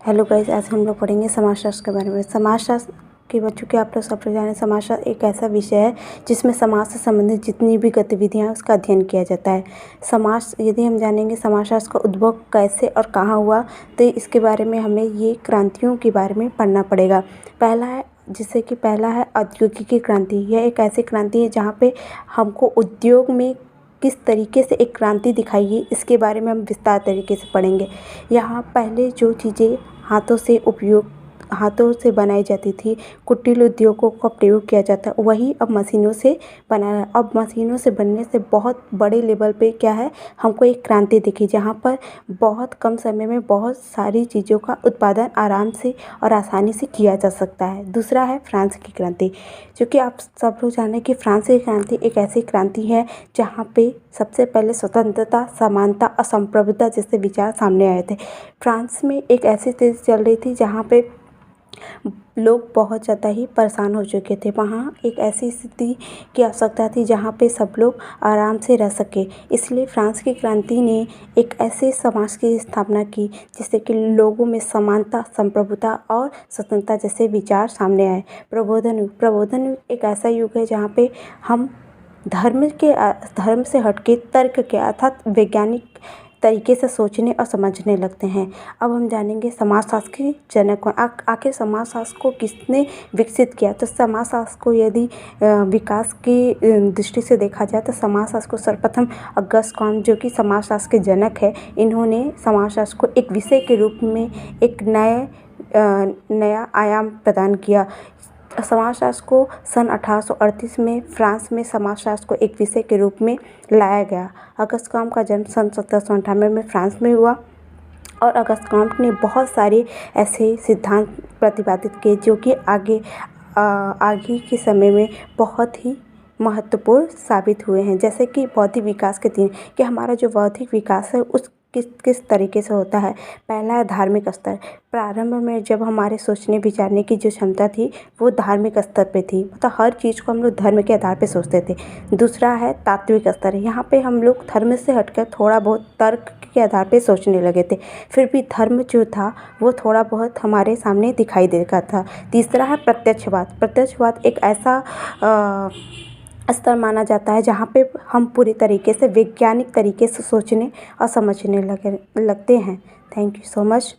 Hello guys, आज हम लोग पढ़ेंगे समाजशास्त्र के बारे में। समाजशास्त्र के बच्चों के आप लोग सब लोग जानें, समाजशास्त्र एक ऐसा विषय है जिसमें समाज से संबंधित जितनी भी गतिविधियाँ हैं उसका अध्ययन किया जाता है। यदि हम जानेंगे समाजशास्त्र का उद्भव कैसे और कहाँ हुआ, तो इसके बारे में हमें ये क्रांतियों के बारे में पढ़ना पड़ेगा। पहला है औद्योगिक क्रांति। यह एक ऐसी क्रांति है जहाँ पे हमको उद्योग में किस तरीके से एक क्रांति दिखाई है, इसके बारे में हम विस्तार तरीके से पढ़ेंगे। यहाँ पहले जो चीज़ें हाथों से बनाई जाती थी, कुटीर उद्योगों का प्रयोग किया जाता है, वही अब मशीनों से बनाना। अब मशीनों से बनने से बहुत बड़े लेवल पे क्या है, हमको एक क्रांति दिखी, जहाँ पर बहुत कम समय में बहुत सारी चीज़ों का उत्पादन आराम से और आसानी से किया जा सकता है। दूसरा है फ्रांस की क्रांति, जो कि आप सब लोग जानें कि फ्रांस की क्रांति एक ऐसी क्रांति है जहाँ पे सबसे पहले स्वतंत्रता, समानता और संप्रभुता जैसे विचार सामने आए थे। फ्रांस में एक ऐसी स्थिति चल रही थी जहाँ पे लोग बहुत ज़्यादा ही परेशान हो चुके थे। वहाँ एक ऐसी स्थिति की आवश्यकता थी जहाँ पे सब लोग आराम से रह सके। इसलिए फ्रांस की क्रांति ने एक ऐसे समाज की स्थापना की जिससे कि लोगों में समानता, संप्रभुता और स्वतंत्रता जैसे विचार सामने आए। प्रबोधन युग एक ऐसा युग है जहाँ पे हम धर्म से हटके तर्क के अर्थात वैज्ञानिक तरीके से सोचने और समझने लगते हैं। अब हम जानेंगे समाजशास्त्र के जनक कौन। आखिर समाजशास्त्र को किसने विकसित किया, तो समाजशास्त्र को यदि विकास की दृष्टि से देखा जाए तो समाजशास्त्र को सर्वप्रथम ऑगस्ट कॉम्टे, जो कि समाजशास्त्र के जनक है, इन्होंने समाजशास्त्र को एक विषय के रूप में एक नया आयाम प्रदान किया। समाजशास्त्र को सन 1838 में फ्रांस में समाजशास्त्र को एक विषय के रूप में लाया गया। ऑगस्ट कॉम्टे का जन्म सन 1798 में फ्रांस में हुआ और ऑगस्ट कॉम्टे ने बहुत सारे ऐसे सिद्धांत प्रतिपादित किए जो कि आगे के समय में बहुत ही महत्वपूर्ण साबित हुए हैं। जैसे कि बौद्धिक विकास के 3 कि हमारा जो बौद्धिक विकास है उस किस तरीके से होता है। पहला है धार्मिक स्तर। प्रारंभ में जब हमारे सोचने विचारने की जो क्षमता थी वो धार्मिक स्तर पे थी, मतलब हर चीज़ को हम लोग धर्म के आधार पे सोचते थे। दूसरा है तात्विक स्तर। यहाँ पे हम लोग धर्म से हटकर थोड़ा बहुत तर्क के आधार पे सोचने लगे थे, फिर भी धर्म जो था वो थोड़ा बहुत हमारे सामने दिखाई देता था। तीसरा है प्रत्यक्षवाद एक ऐसा स्तर माना जाता है जहाँ पे हम पूरी तरीके से वैज्ञानिक तरीके से सोचने और समझने लगते हैं। Thank you so much.